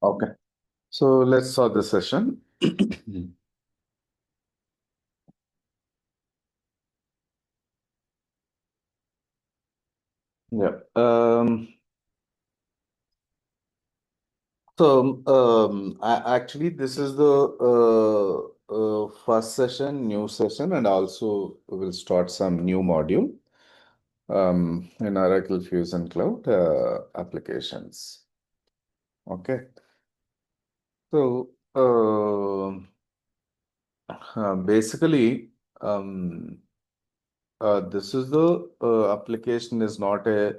Okay, so let's start the session. Yeah. Actually, this is the first session, new session, and also we'll start some new module in Oracle Fusion Cloud applications. Okay. So basically, um, this is the application is not a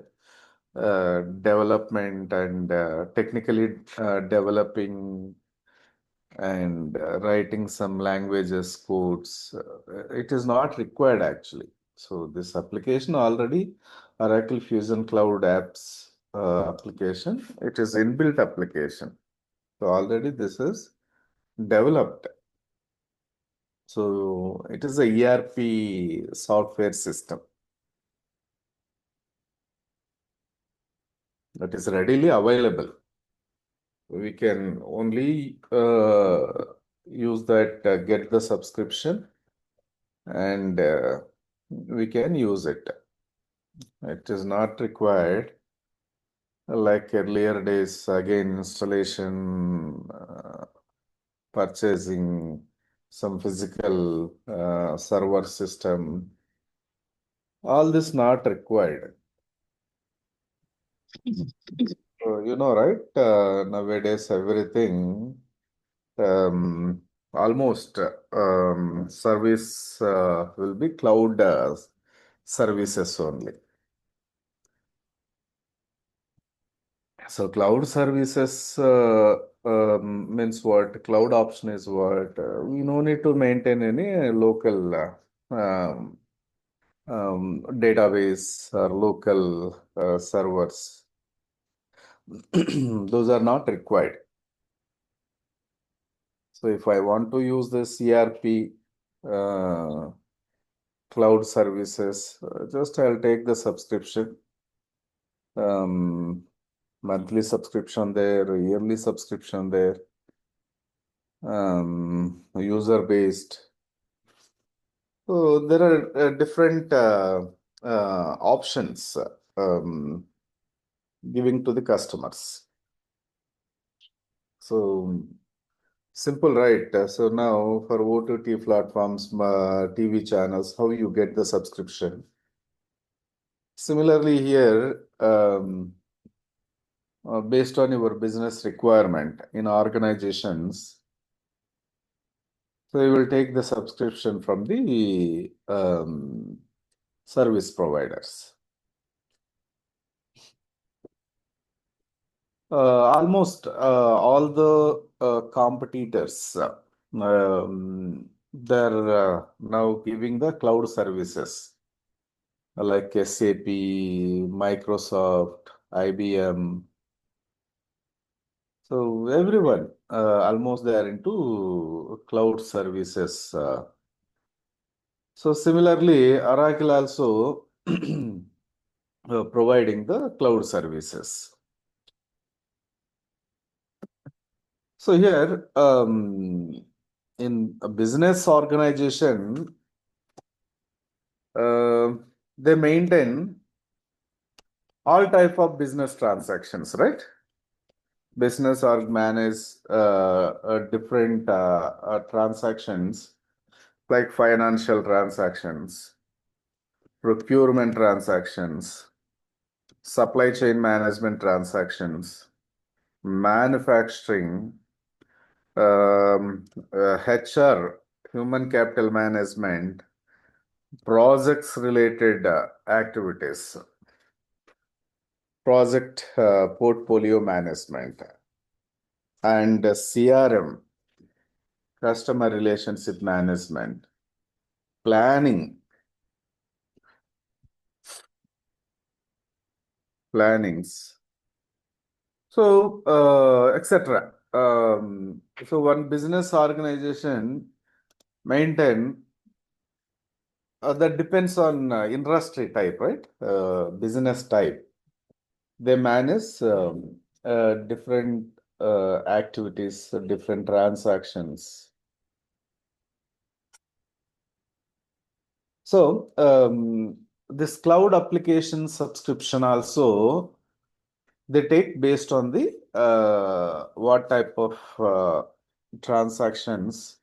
development and technically developing and writing some languages, codes. It is not required actually. So this application already Oracle Fusion Cloud Apps application. It is inbuilt application. So already this is developed. So it is a ERP software system that is readily available. We can only use that, get the subscription, and we can use it. It is not required like earlier days, again, installation, purchasing some physical server system. All this not required. Right? Nowadays, everything um, almost service will be cloud services only. So cloud services means what? Cloud option is what? We no need to maintain any local database or local servers. Those are not required. So if I want to use this ERP uh, cloud services, just I'll take the subscription, um, monthly subscription there, yearly subscription there, user based. So there are different options um, giving to the customers. So simple, right? So now for OTT platforms, TV channels, how you get the subscription? Similarly here, based on your business requirement in organizations, so you will take the subscription from the service providers. Almost all the competitors, they're now giving the cloud services like SAP, Microsoft, IBM. So everyone, almost they are into cloud services. So similarly, Oracle also providing the cloud services. So here, in a business organization, uh, they maintain all type of business transactions, right? Business or manage different transactions like financial transactions, procurement transactions, supply chain management transactions, manufacturing, HR, human capital management, projects related activities, project portfolio management, and CRM, customer relationship management, planning, plannings, so etc. So one business organization maintain that depends on industry type, right? Business type. They manage different activities, different transactions. So this cloud application subscription also they take based on the what type of transactions,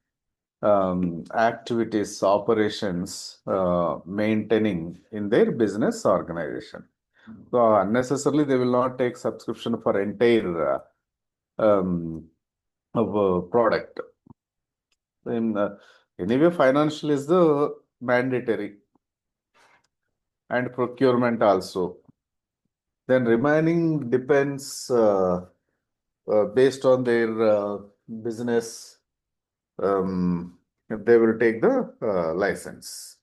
activities, operations maintaining in their business organization. So unnecessarily they will not take subscription for entire of a product. In anyway, financial is the mandatory and procurement also. Then remaining depends based on their business. They will take the license.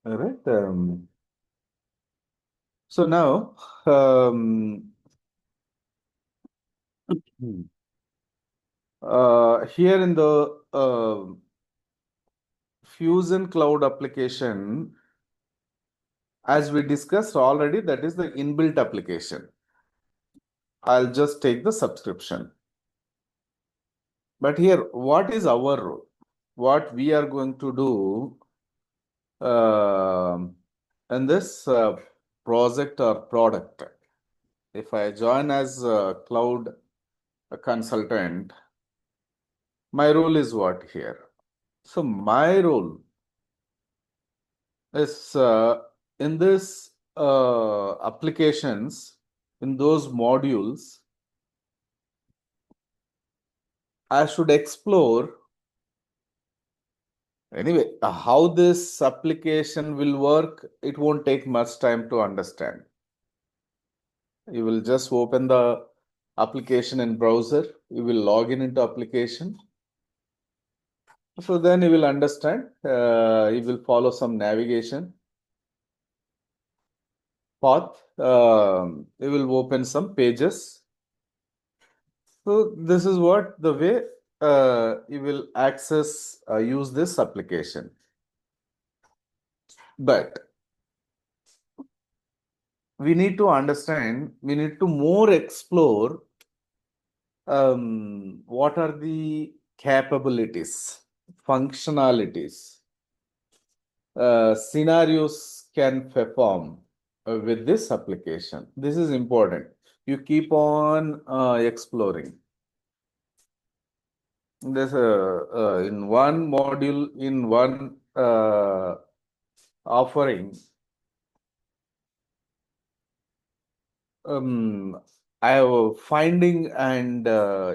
All right. So now, here in the Fusion Cloud application, as we discussed already, that is the inbuilt application. I'll just take the subscription. But here, what is our role? What we are going to do in this project or product? If I join as a cloud consultant, my role is what here? So my role is in this applications, in those modules, I should explore anyway how this application will work. It won't take much time to understand. You will just open the application in browser. You will log in into application. So then you will understand. You will follow some navigation path. You will open some pages. So this is what the way you will access, use this application. But we need to understand, we need to more explore what are the capabilities, functionalities, scenarios can perform with this application. This is important. You keep on exploring. There's in one module, in one offering, I have finding and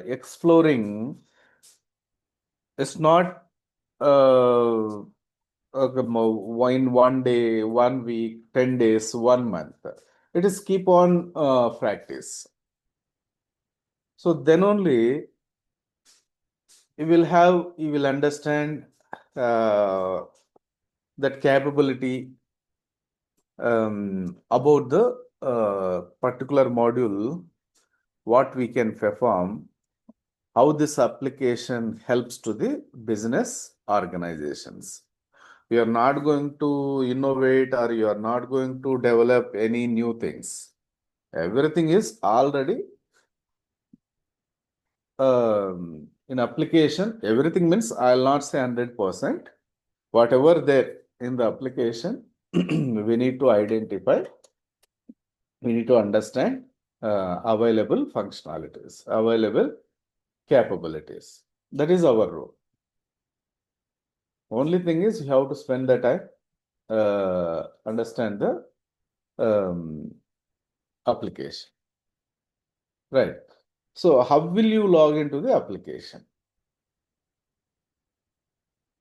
exploring. It's not in one day, 1 week, 10 days, 1 month. It is keep on practice. So then only you will understand that capability about the particular module, what we can perform, how this application helps to the business organizations. You are not going to innovate or you are not going to develop any new things. Everything is already in application. Everything means I'll not say 100%. Whatever there in the application, we need to identify, we need to understand available functionalities, available capabilities. That is our role. Only thing is you have to spend the time, understand the application. Right. So how will you log into the application?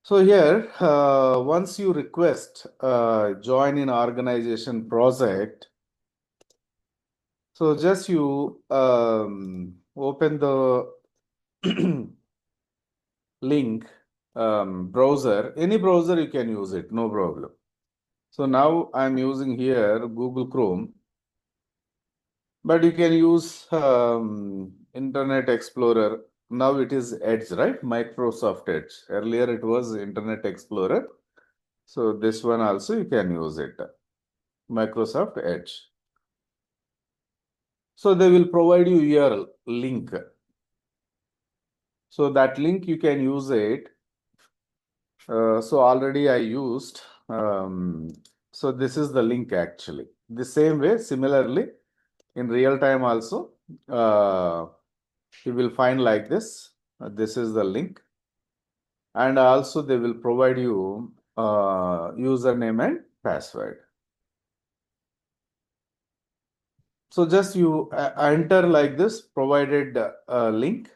So here, once you request join in organization project, so just you open the link, browser, any browser you can use it, no problem. So now I'm using here Google Chrome, but you can use Internet Explorer. Now it is Edge, right? Microsoft Edge. Earlier it was Internet Explorer. So this one also you can use it. Microsoft Edge. So they will provide you URL link. So that link you can use it. So already I used. So this is the link actually. The same way, similarly, in real time also, you will find like this. This is the link, and also they will provide you username and password. So just you enter like this provided link,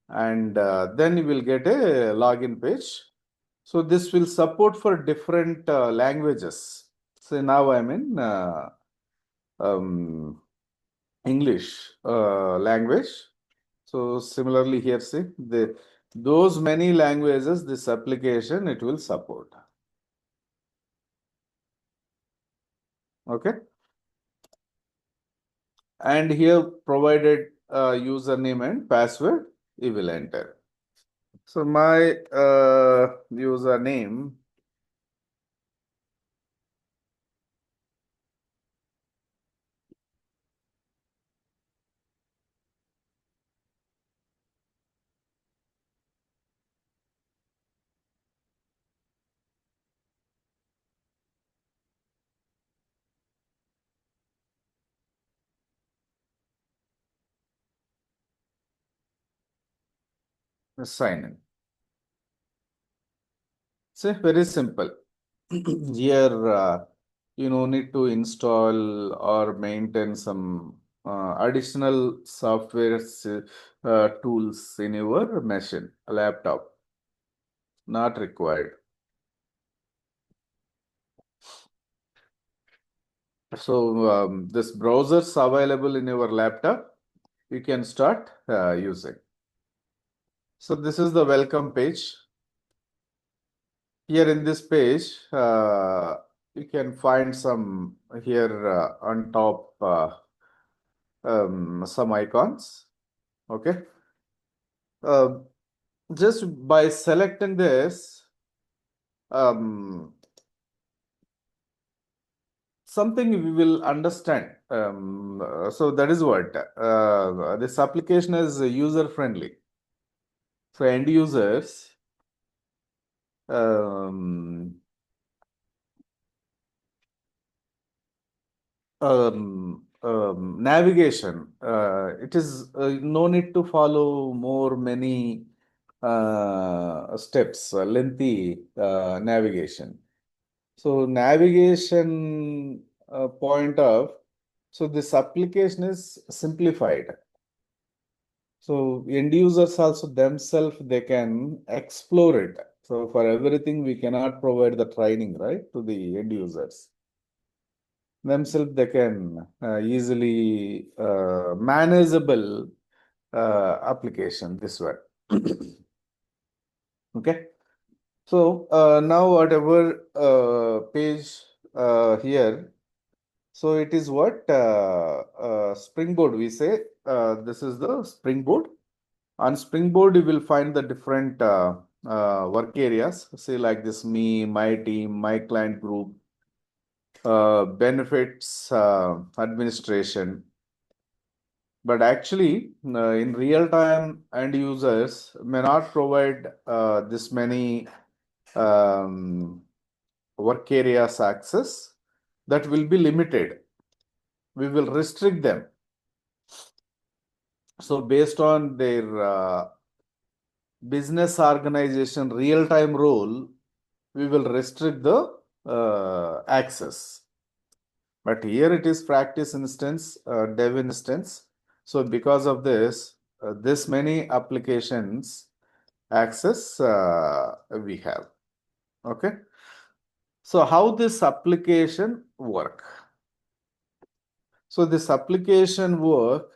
and then you will get a login page. So this will support for different languages. So now I'm in um, English language. So similarly here, see those many languages, this application it will support. Okay, and here provided username and password you will enter. So my username, sign in. See, very simple. Here, you no need to install or maintain some additional software tools in your machine, laptop. Not required. So this browsers available in your laptop, you can start using. So this is the welcome page. Here in this page, you can find some here on top some icons. Okay. Uh, just by selecting this, something we will understand. So that is what this application is user friendly. So end users um, navigation. It is no need to follow more many steps, lengthy navigation. So navigation point of, so this application is simplified. So end users also themselves, they can explore it. So for everything, we cannot provide the training, right, to the end users. Themselves, they can easily manageable application this way. Okay. So now whatever page here, so it is what Springboard we say. This is the Springboard. On Springboard, you will find the different work areas. Say like this: me, my team, my client group, benefits, administration. But actually, in real time, end users may not provide this many um, work areas access. That will be limited. We will restrict them. So based on their business organization real-time role, we will restrict the access. But here it is practice instance, dev instance. So because of this, this many applications access we have. Okay. So how this application work? So this application work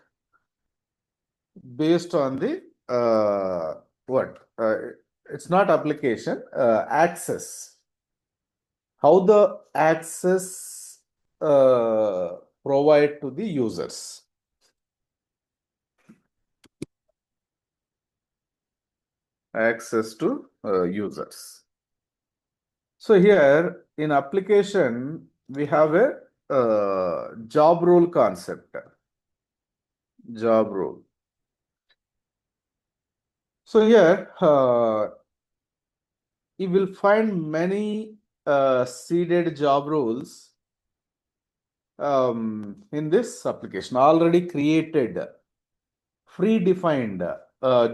based on the what? It's not application, access. How the access provide to the users. Access to users. So here in application, we have a job role concept. job role. So here, you will find many seeded job roles in this application, already created, predefined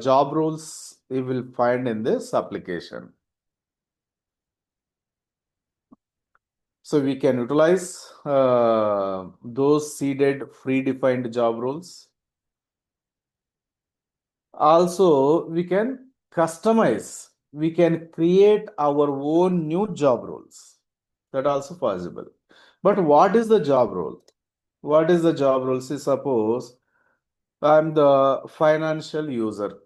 job roles you will find in this application. So we can utilize those seeded predefined job roles. Also, we can customize, we can create our own new job roles. That also possible. But what is the job role? What is the job role? See, suppose I'm the financial user.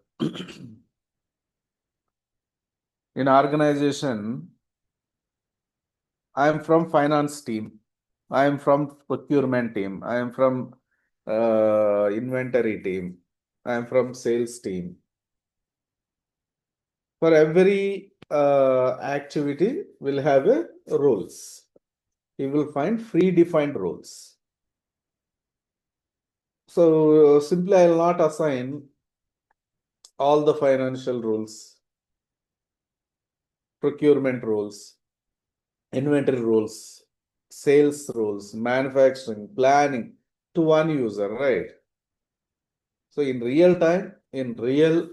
In organization, I am from finance team. I am from procurement team. I am from inventory team. I am from sales team. For every activity, we'll have a roles. You will find predefined roles. So simply I will not assign all the financial roles, procurement roles, inventory roles, sales roles, manufacturing, planning to one user, right? So in real time, in real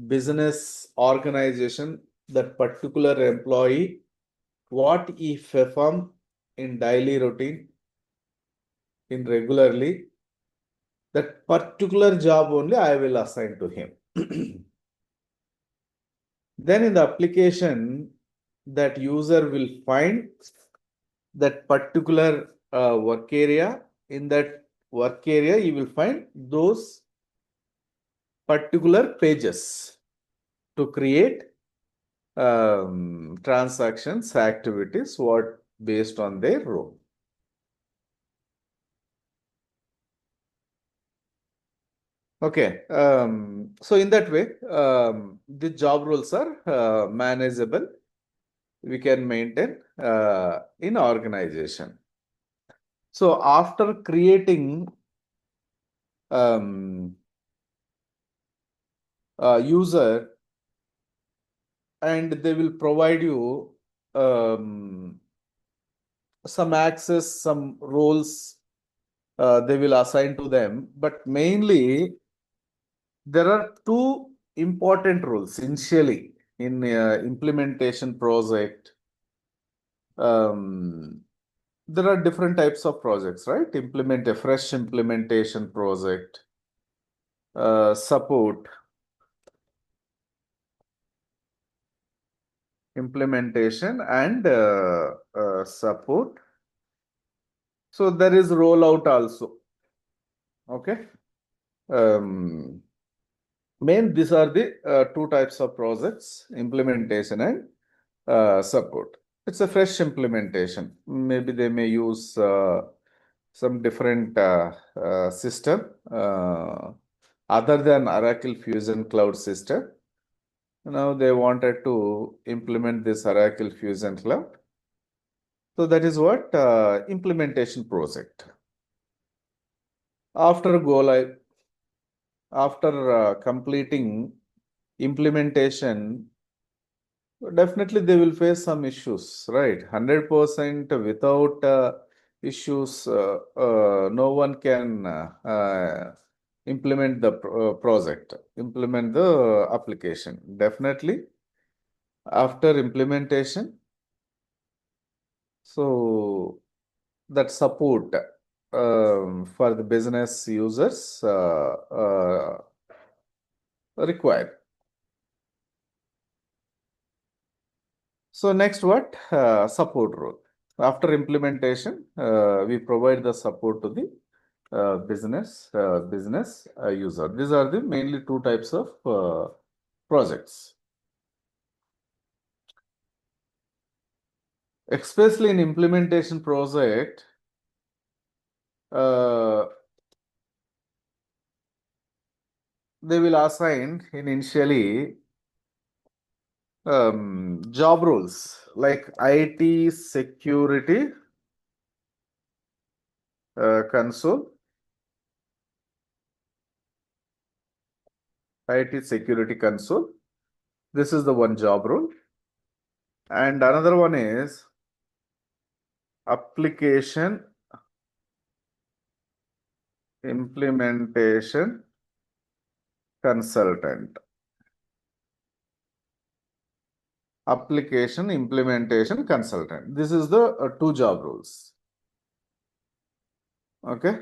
business organization, that particular employee, what he perform in daily routine, in regularly, that particular job only I will assign to him. Then in the application, that user will find that particular work area. In that work area, you will find those particular pages to create transactions, activities, what based on their role. Okay, so in that way, the job roles are manageable. We can maintain in organization. So after creating user, and they will provide you some access, some roles they will assign to them. But mainly, there are two important roles initially in implementation project. There are different types of projects, right? Implement a fresh implementation project, support, implementation, and support. So there is rollout also. Okay. These are the two types of projects: implementation and support. It's a fresh implementation. Maybe they may use some different system other than Oracle Fusion Cloud system. Now they wanted to implement this Oracle Fusion Cloud. So that is what implementation project. After go live, after completing implementation, definitely they will face some issues, right? 100% without issues, no one can implement the project, implement the application. Definitely after implementation, so that support for the business users required. So next what? Support role. After implementation, we provide the support to the business user. These are the mainly two types of projects. Especially in implementation project, they will assign initially job roles like IT security console, IT security console. This is the one job role. And another one is application implementation consultant. Application implementation consultant. This is the two job roles. Okay.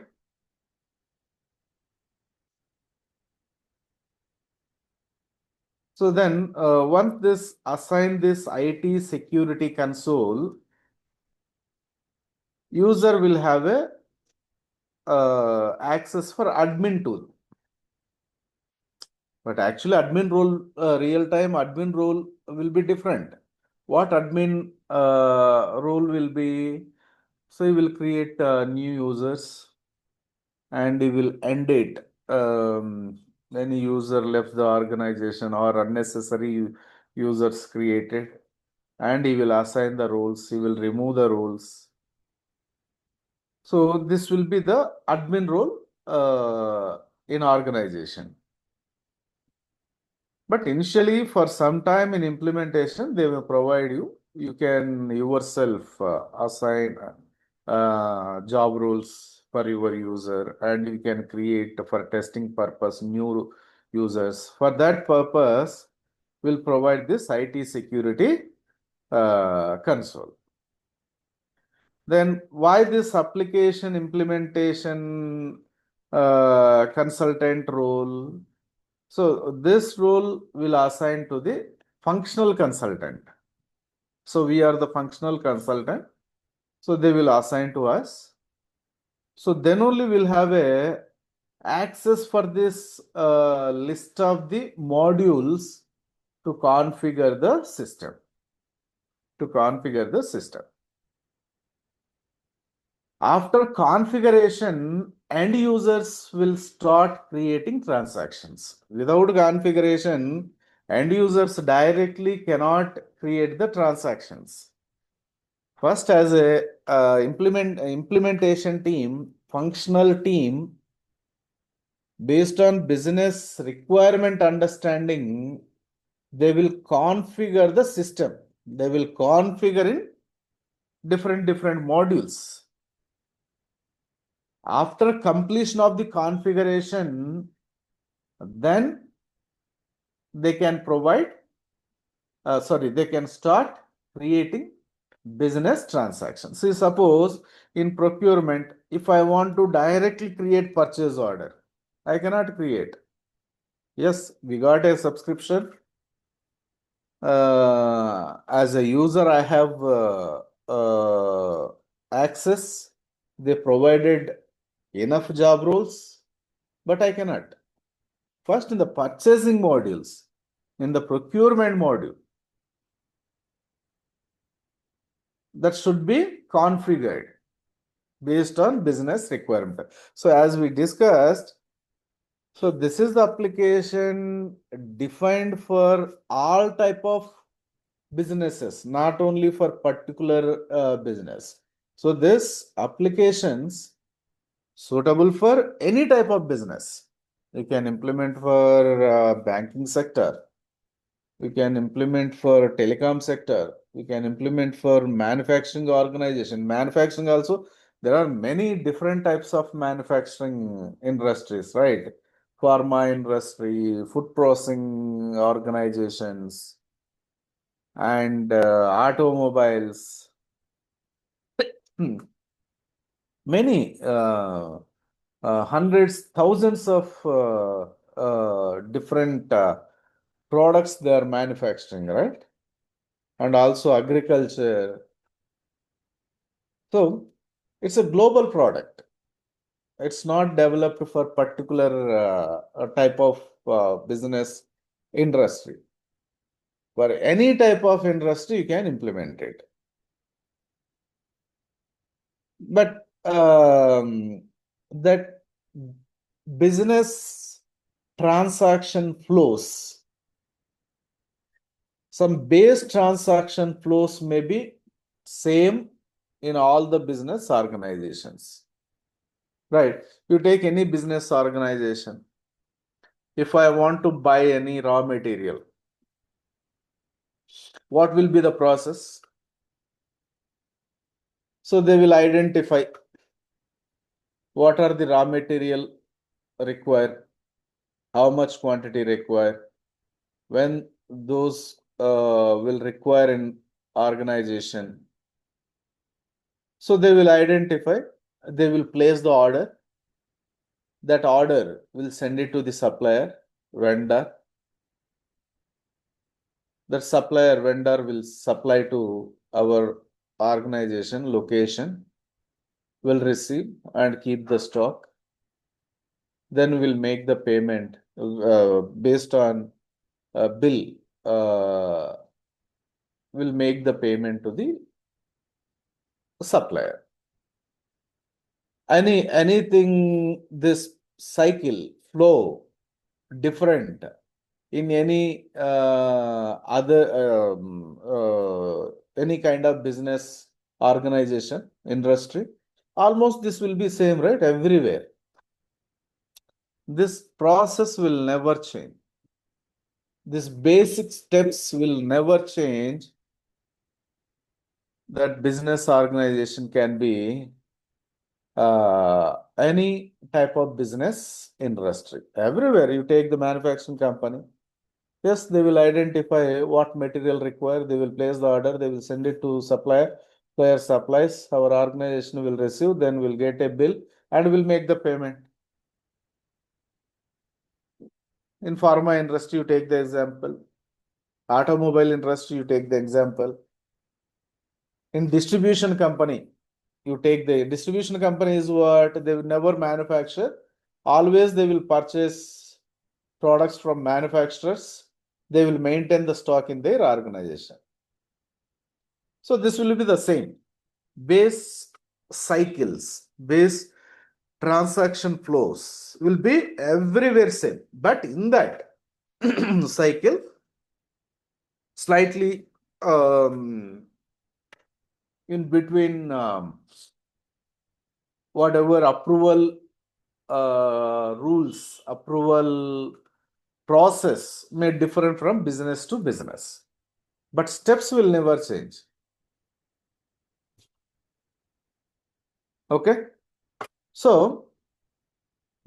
So then once this assign this IT security console, user will have a access for admin tool. But actually admin role, real-time admin role will be different. What admin role will be? So you will create new users and you will end it. Any user left the organization or unnecessary users created, and he will assign the roles, he will remove the roles. So this will be the admin role in organization. But initially, for some time in implementation, they will provide you can yourself assign job roles for your user, and you can create for testing purpose new users. For that purpose, will provide this IT security console. Then why this application implementation consultant role? So this role will assign to the functional consultant. So we are the functional consultant. So they will assign to us. So then only we'll have a access for this list of the modules to configure the system. To configure the system. After configuration, end users will start creating transactions. Without configuration, end users directly cannot create the transactions. First, as a implementation team, functional team, based on business requirement understanding, they will configure the system. They will configure in different modules. After completion of the configuration, then they can provide, they can start creating business transactions. See, suppose in procurement, if I want to directly create purchase order, I cannot create. Yes, we got a subscription. As a user, I have access. They provided enough job roles, but I cannot. First, in the purchasing modules, in the procurement module, that should be configured based on business requirement. So as we discussed, so this is the application defined for all type of businesses, not only for particular business. So this applications suitable for any type of business. You can implement for banking sector. You can implement for telecom sector. You can implement for manufacturing organization. Manufacturing also, there are many different types of manufacturing industries, right? Pharma industry, food processing organizations, and automobiles. Hmm. Many hundreds, thousands of different products they are manufacturing, right? And also agriculture. So it's a global product. It's not developed for particular type of business industry. For any type of industry, you can implement it. But that business transaction flows, some base transaction flows may be same in all the business organizations, right? You take any business organization, if I want to buy any raw material, what will be the process? So they will identify what are the raw material required, how much quantity required, when those will require an organization. So they will identify, they will place the order. That order will send it to the supplier, vendor. That supplier, vendor will supply to our organization, location, will receive and keep the stock. Then we'll make the payment based on bill. Will make the payment to the supplier. Anything this cycle flow different in any other any kind of business organization industry, almost this will be same, right? Everywhere this process will never change. This basic steps will never change. That business organization can be any type of business industry. Everywhere you take the manufacturing company, yes, they will identify what material required, they will place the order, they will send it to supplier, supplier supplies, our organization will receive, then we'll get a bill and we'll make the payment. In pharma industry, you take the example. Automobile industry, you take the example. In distribution company, you take the distribution company is what? They will never manufacture. Always they will purchase products from manufacturers. They will maintain the stock in their organization. So this will be the same. Base cycles, base transaction flows will be everywhere same. But in that cycle, slightly in between whatever approval rules, approval process may differ from business to business. But steps will never change. Okay. So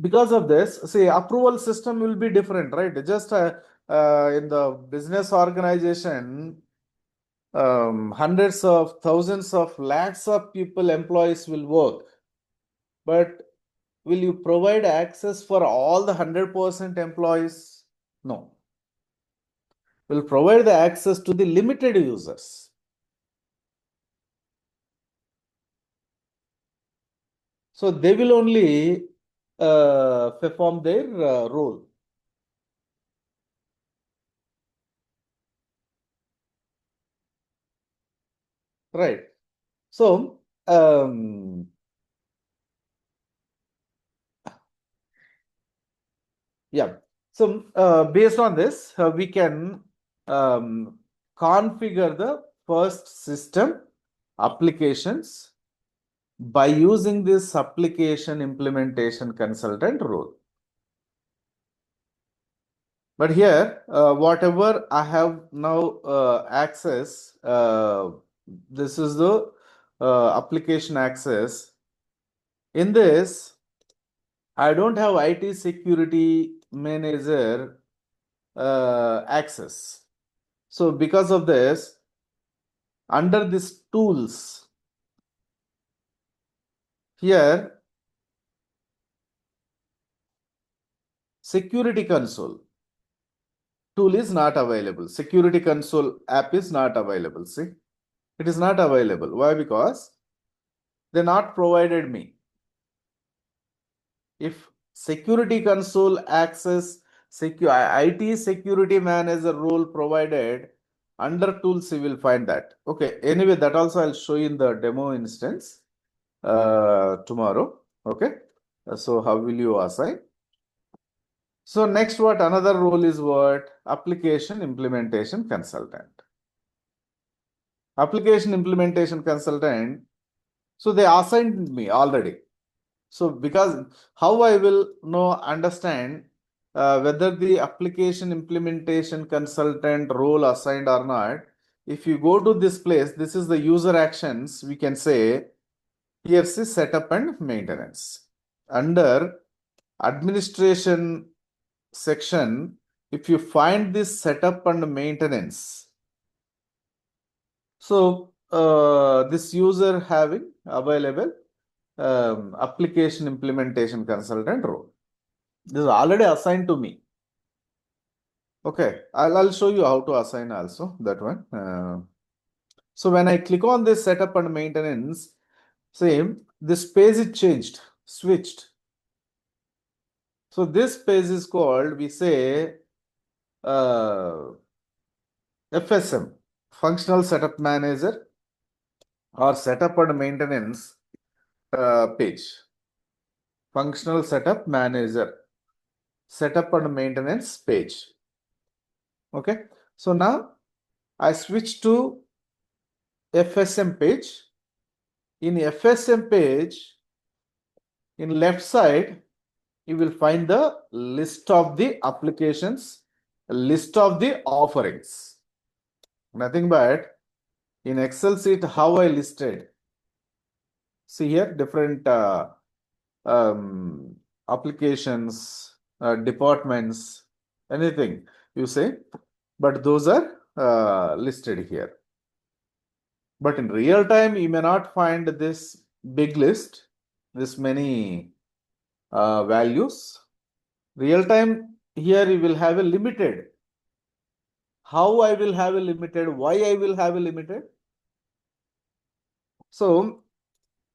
because of this, see, approval system will be different, right? Just in the business organization, hundreds of thousands of lakhs of people, employees will work. But will you provide access for all the 100% employees? No. Will provide the access to the limited users. So they will only perform their role. Right. So, yeah. So, based on this, we can configure the first system applications by using this application implementation consultant role. But here, whatever I have now access, this is the application access. In this, I don't have IT security manager access. So because of this, under this tools, here, security console tool is not available. Security console app is not available. See, it is not available. Why? Because they not provided me. If security console access IT security manager role provided under tools, you will find that. Okay. Anyway, that also I'll show you in the demo instance tomorrow. Okay. So how will you assign? So next, what another role is what? Application implementation consultant. Application implementation consultant. So they assigned me already. So because how I will know, understand whether the application implementation consultant role assigned or not, if you go to this place, this is the user actions, we can say, here's the setup and maintenance. Under administration section, if you find this setup and maintenance, so this user having available application implementation consultant role. This is already assigned to me. Okay, I'll show you how to assign also that one. So when I click on this setup and maintenance, same, this page is changed, switched. So this page is called, we say, FSM, Functional Setup Manager or Setup and Maintenance page. Functional Setup Manager, Setup and Maintenance page. Okay, so now I switch to FSM page. In FSM page, in left side, you will find the list of the applications, list of the offerings. Nothing but in Excel sheet, how I listed. See here, different applications, departments, anything you say, but those are listed here. But in real time, you may not find this big list, this many values. Real time, here you will have a limited. How I will have a limited? Why I will have a limited? So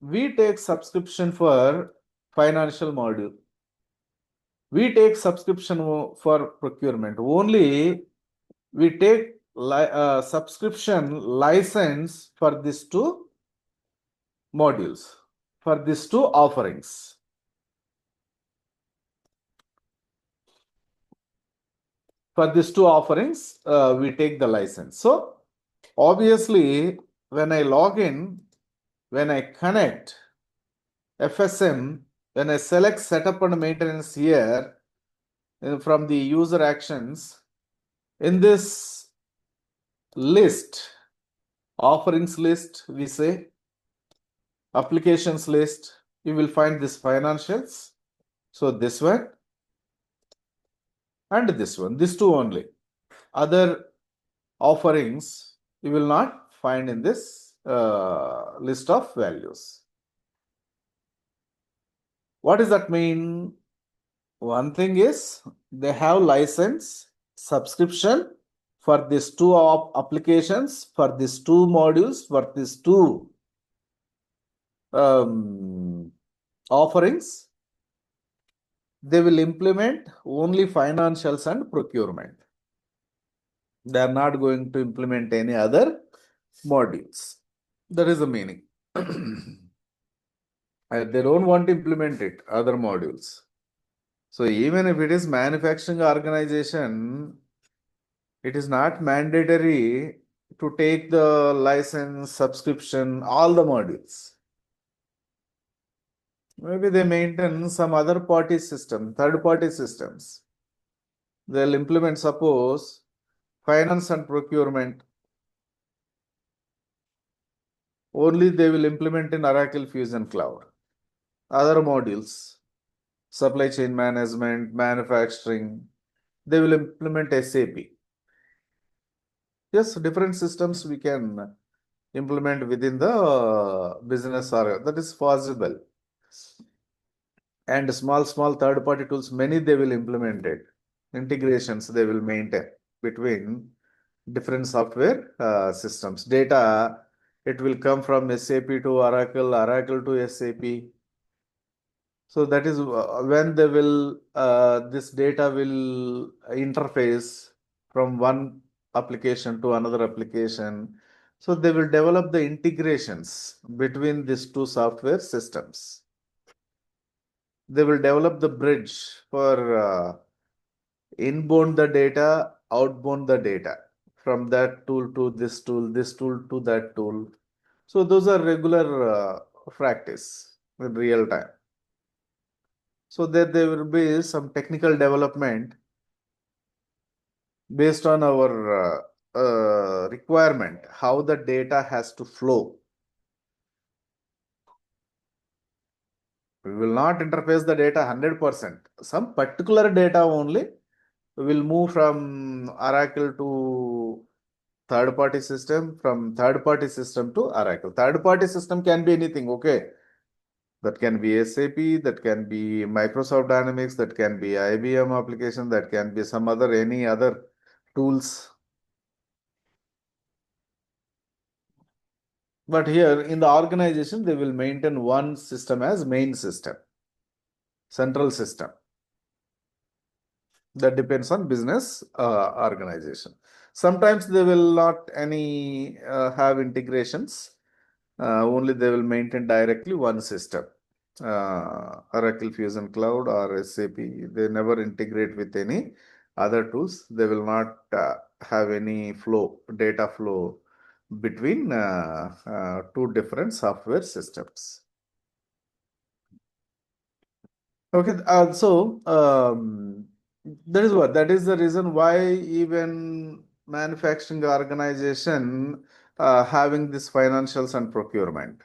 we take subscription for financial module. We take subscription for procurement. Only we take subscription license for these two modules, for these two offerings. For these two offerings, we take the license. So obviously, when I log in, when I connect FSM, when I select setup and maintenance here from the user actions, in this list, offerings list, we say, applications list, you will find this financials. So this one and this one, these two only. Other offerings you will not find in this list of values. What does that mean? One thing is they have license subscription for these two applications, for these two modules, for these two offerings. They will implement only financials and procurement. They are not going to implement any other modules. That is the meaning. They don't want to implement it, other modules. So even if it is manufacturing organization, it is not mandatory to take the license, subscription, all the modules. Maybe they maintain some other party system, third party systems. They'll implement, suppose, finance and procurement. Only they will implement in Oracle Fusion Cloud. Other modules, supply chain management, manufacturing, they will implement SAP. Yes, different systems we can implement within the business area. That is possible. And small third-party tools, many they will implement it. Integrations they will maintain between different software systems. Data, it will come from SAP to Oracle, Oracle to SAP. So that is when they will, this data will interface from one application to another application. So they will develop the integrations between these two software systems. They will develop the bridge for inbound the data, outbound the data from that tool to this tool to that tool. So those are regular practice in real time. So that there will be some technical development based on our requirement, how the data has to flow. We will not interface the data 100%. Some particular data only will move from Oracle to third party system, from third party system to Oracle. Third party system can be anything, okay? That can be SAP, that can be Microsoft Dynamics, that can be IBM application, that can be some other, any other tools. But here in the organization, they will maintain one system as main system, central system. That depends on business organization. Sometimes they will not any have integrations. Only they will maintain directly one system. Oracle Fusion Cloud or SAP, they never integrate with any other tools. They will not have any flow, data flow between two different software systems. Okay, that is what, that is the reason why even manufacturing organization having this financials and procurement.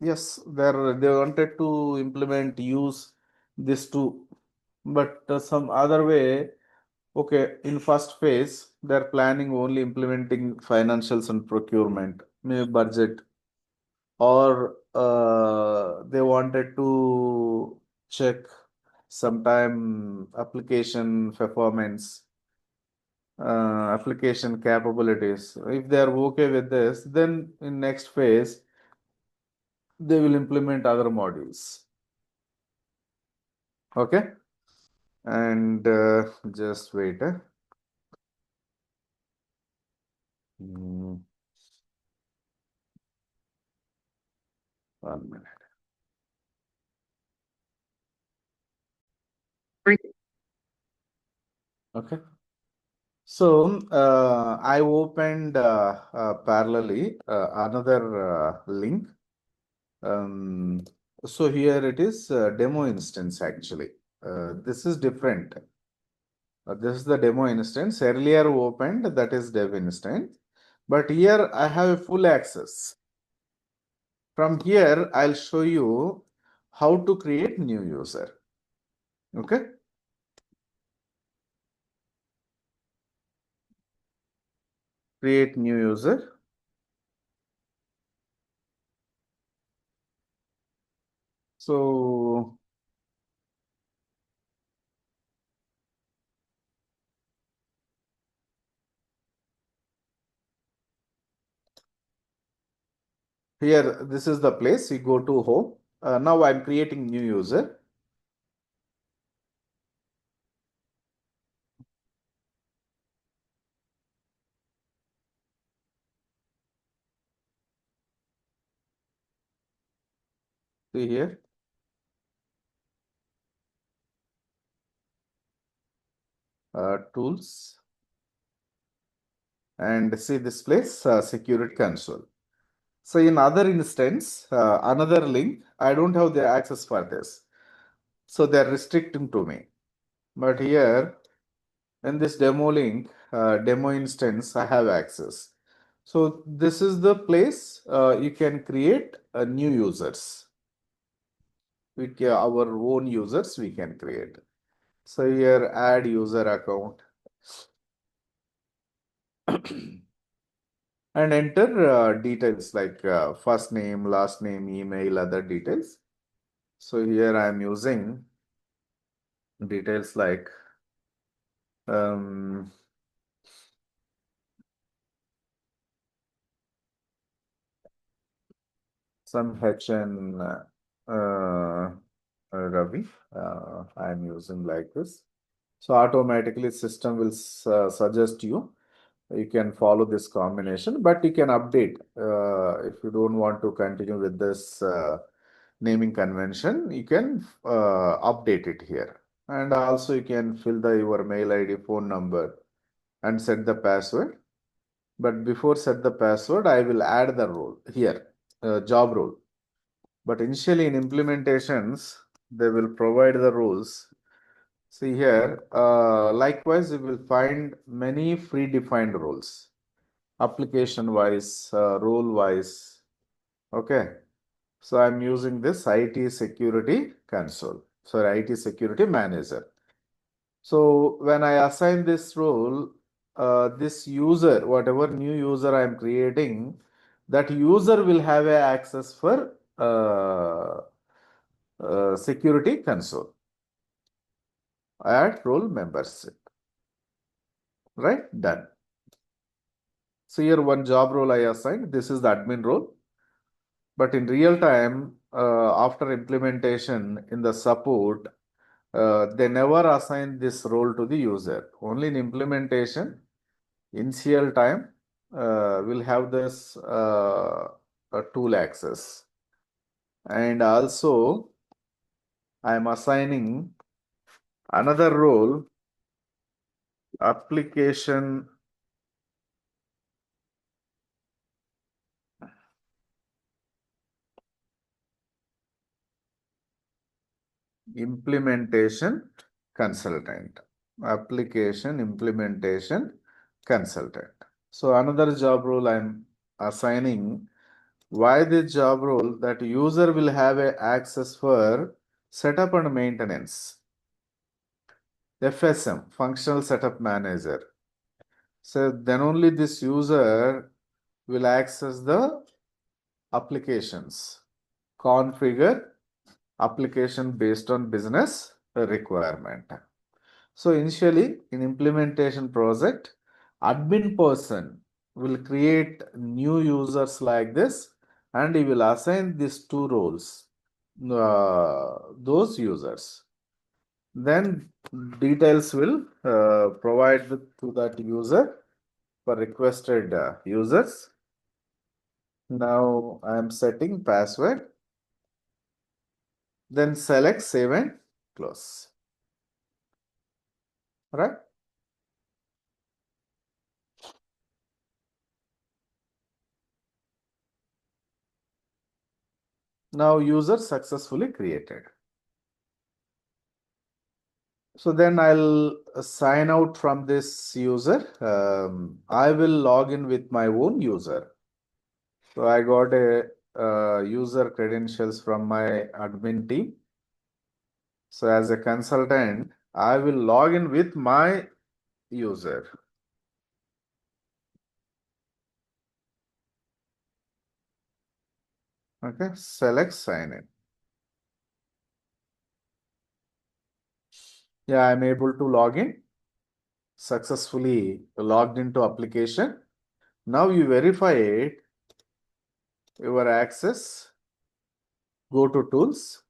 Yes, they wanted to implement use this too, but some other way. Okay, in first phase, they're planning only implementing financials and procurement, maybe budget, or they wanted to check sometime application performance, application capabilities. If they are okay with this, then in next phase, they will implement other modules. Okay, and just wait. Mm, 1 minute. Okay. So I opened parallelly another link. Um, so here it is demo instance actually. This is different. This is the demo instance. Earlier opened, that is dev instance. But here I have a full access. From here, I'll show you how to create new user. Okay. Create new user. So here, this is the place. You go to home. Now I'm creating new user. See here. Tools. And see this place, security console. So in other instance, another link, I don't have the access for this. So they're restricting to me. But here, in this demo link, demo instance, I have access. So this is the place you can create new users. Our own users we can create. So here, add user account. And enter details like first name, last name, email, other details. So here I am using details like um, some HN Ravi. I am using like this. So automatically system will suggest you. You can follow this combination, but you can update if you don't want to continue with this naming convention. You can update it here, and also you can fill your mail ID, phone number, and set the password. But before set the password, I will add the role here, job role. But initially in implementations, they will provide the rules. See here, likewise, you will find many predefined rules, application wise, role wise. Okay. So I'm using this IT security console. Sorry, IT security manager. So when I assign this role, this user, whatever new user I'm creating, that user will have a access for security console. Add role membership. Right? Done. So here one job role I assigned. This is the admin role. But in real time, after implementation in the support, they never assign this role to the user. Only in implementation, initial time, will have this tool access. And also, I am assigning another role, application implementation consultant. Application implementation consultant. So another job role I'm assigning. Why this job role? That user will have a access for setup and maintenance. FSM, functional setup manager. So then only this user will access the applications, configure application based on business requirement. So initially in implementation project, admin person will create new users like this and he will assign these two roles, those users. Then details will provide to that user for requested users. Now I am setting password. Then select save and close. Right? Now user successfully created. So then I'll sign out from this user. I will log in with my own user. So I got a user credentials from my admin team. So as a consultant, I will log in with my user. Okay, select sign in. Yeah, I'm able to log in. Successfully logged into application. Now you verify it, your access, go to tools.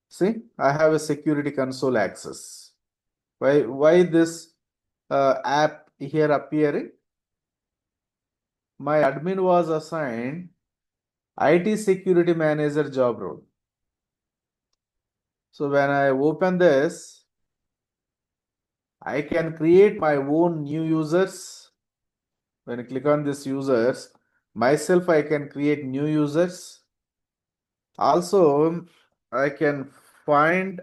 See, I have a security console access. Why this app here appearing? My admin was assigned IT security manager job role. So when I open this, I can create my own new users. When I click on this users, myself I can create new users. Also, I can find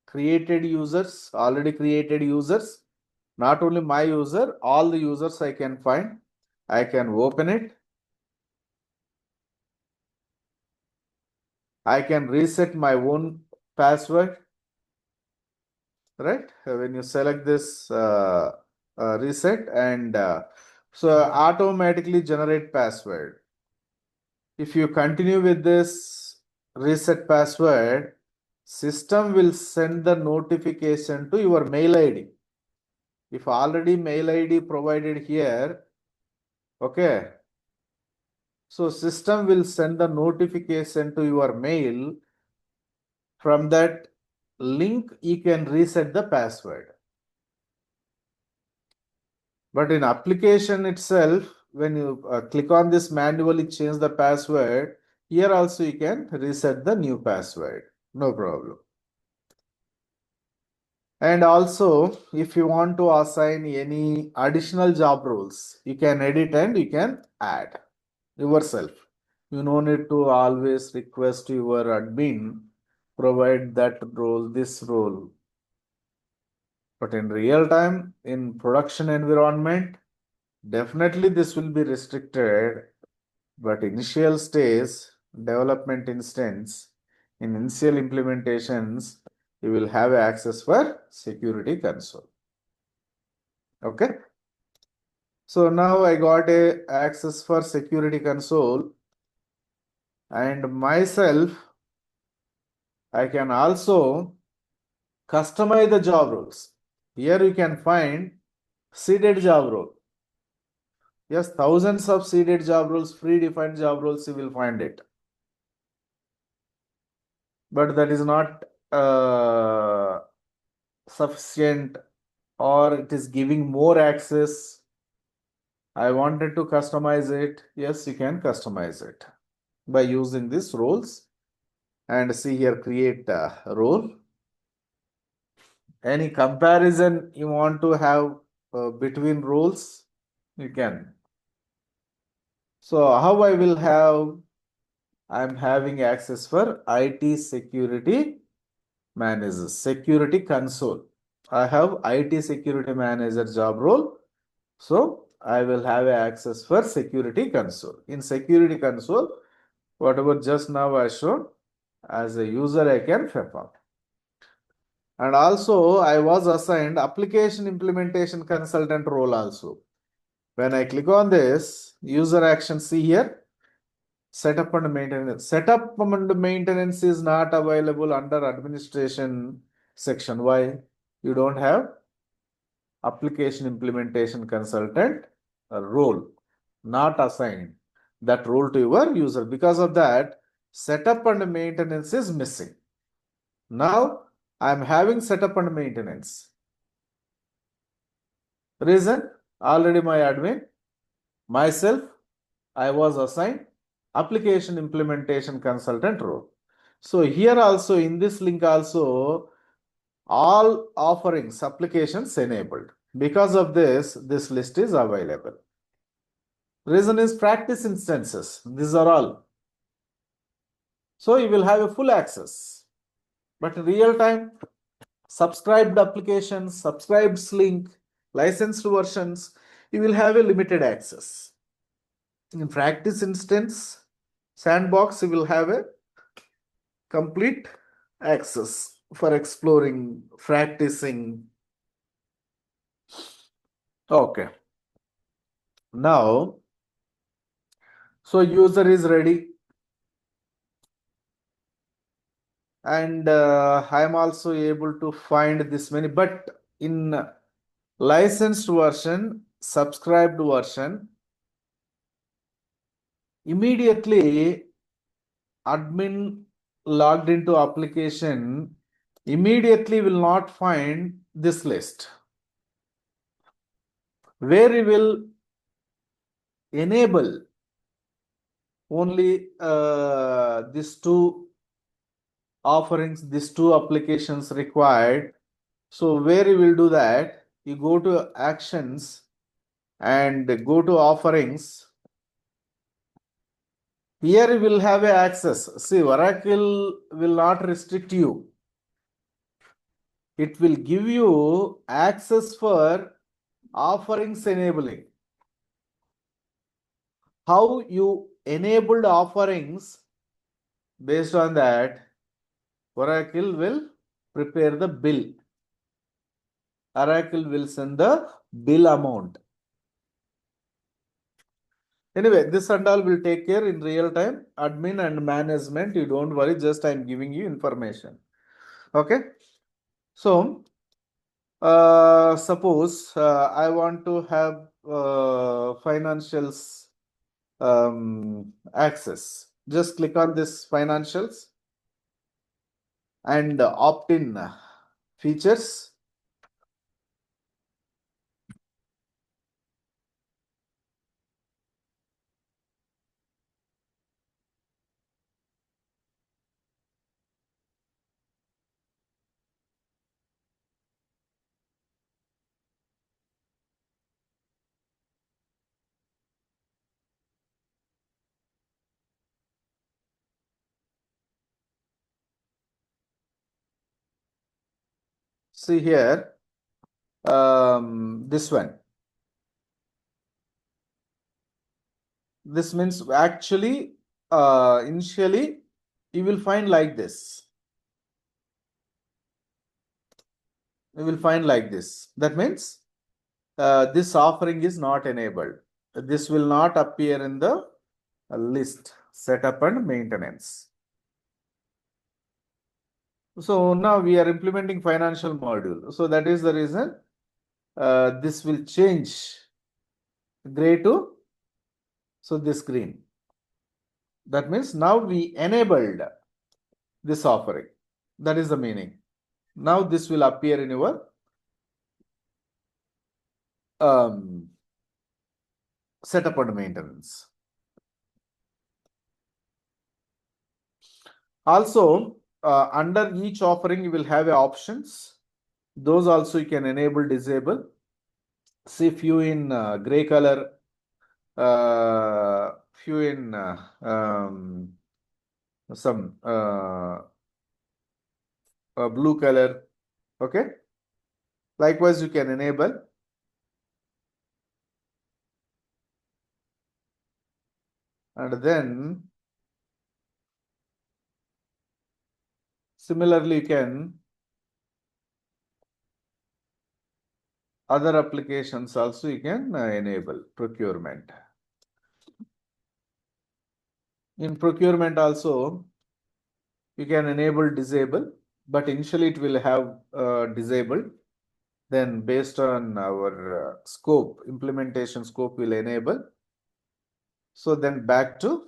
created users, already created users, not only my user, all the users I can find. I can open it. I can reset my own password, right? When you select this reset and so automatically generate password. If you continue with this reset password, system will send the notification to your mail ID. If already mail ID provided here, okay, so system will send the notification to your mail. From that link, you can reset the password. But in application itself, when you click on this manually change the password, here also you can reset the new password. No problem. And also, if you want to assign any additional job roles, you can edit and you can add yourself. You no need to always request your admin provide that role, this role. But in real time, in production environment, definitely this will be restricted. But initial stage, development instance, in initial implementations, you will have access for security console. Okay. So now I got a access for security console, and myself, I can also customize the job roles. Here you can find seeded job role. Yes, thousands of seeded job roles, predefined job roles, you will find it. But that is not sufficient, or it is giving more access. I wanted to customize it. Yes, you can customize it by using these roles. And see here, create a role. Any comparison you want to have between roles, you can. So how I will have, I'm having access for IT security manager, security console. I have IT security manager job role. So I will have access for security console. In security console, whatever just now I showed, as a user I can perform. And also I was assigned application implementation consultant role also. When I click on this, user action, see here, setup and maintenance. Setup and maintenance is not available under administration section. Why? You don't have application implementation consultant role, not assigned that role to your user. Because of that, setup and maintenance is missing. Now I'm having setup and maintenance. Reason, already my admin, myself, I was assigned application implementation consultant role. So here also, in this link also, all offerings, applications enabled. Because of this list is available. Reason is practice instances. These are all. So you will have a full access. But in real time, subscribed applications, subscribed link, licensed versions, you will have a limited access. In practice instance, sandbox, you will have a complete access for exploring, practicing. Okay. Now, so user is ready, and I am also able to find this many, but in licensed version, subscribed version, immediately admin logged into application immediately will not find this list, where he will enable only these two offerings, these two applications required. So where you will do that, you go to actions and go to offerings. Here you will have a access. See, Oracle will not restrict you. It will give you access for offerings enabling. How you enabled offerings, based on that, Oracle will prepare the bill. Oracle will send the bill amount. Anyway, this and all will take care in real time. Admin and management, you don't worry, just I'm giving you information. Okay. So, suppose I want to have financials access. Just click on this financials and opt-in features. See here, this one. This means actually, initially, you will find like this. You will find like this. That means this offering is not enabled. This will not appear in the list, setup and maintenance. So now we are implementing financial module. So that is the reason this will change gray to this green. That means now we enabled this offering. That is the meaning. Now this will appear in your setup and maintenance. Also, under each offering, you will have options. Those also you can enable, disable. See few in gray color, few in some blue color. Okay. Likewise, you can enable. And then similarly, you can other applications also you can enable procurement. In procurement also, you can enable, disable, but initially it will have disabled. Then based on our scope, implementation scope will enable. So then back to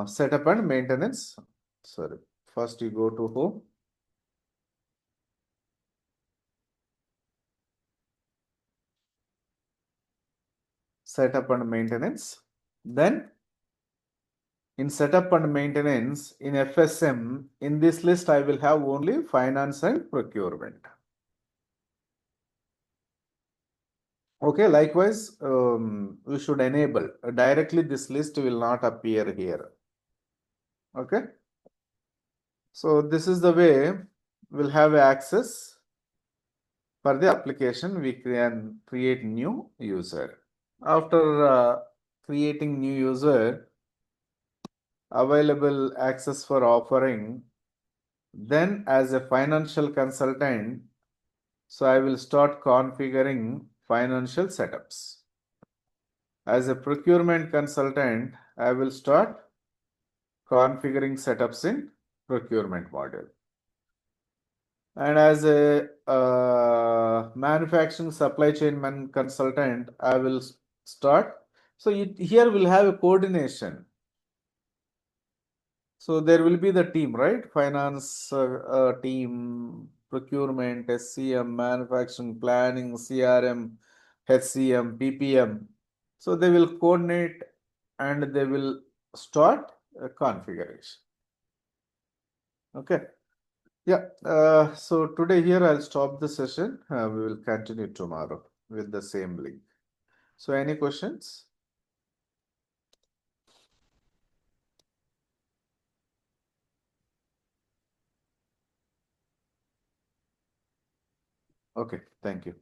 setup and maintenance. Sorry, first you go to home. Setup and maintenance. Then in setup and maintenance, in FSM, in this list, I will have only finance and procurement. Okay, likewise, we should enable directly this list will not appear here. Okay. So this is the way we'll have access for the application. We can create new user. After creating new user, available access for offering, then as a financial consultant, so I will start configuring financial setups. As a procurement consultant, I will start configuring setups in procurement module. And as a manufacturing supply chain consultant, I will start. So here we'll have a coordination. So there will be the team, right? Finance team, procurement, SCM, manufacturing, planning, CRM, HCM, PPM. So they will coordinate and they will start a configuration. Okay. Yeah. So today here I'll stop the session. We will continue tomorrow with the same link. So any questions? Okay. Thank you.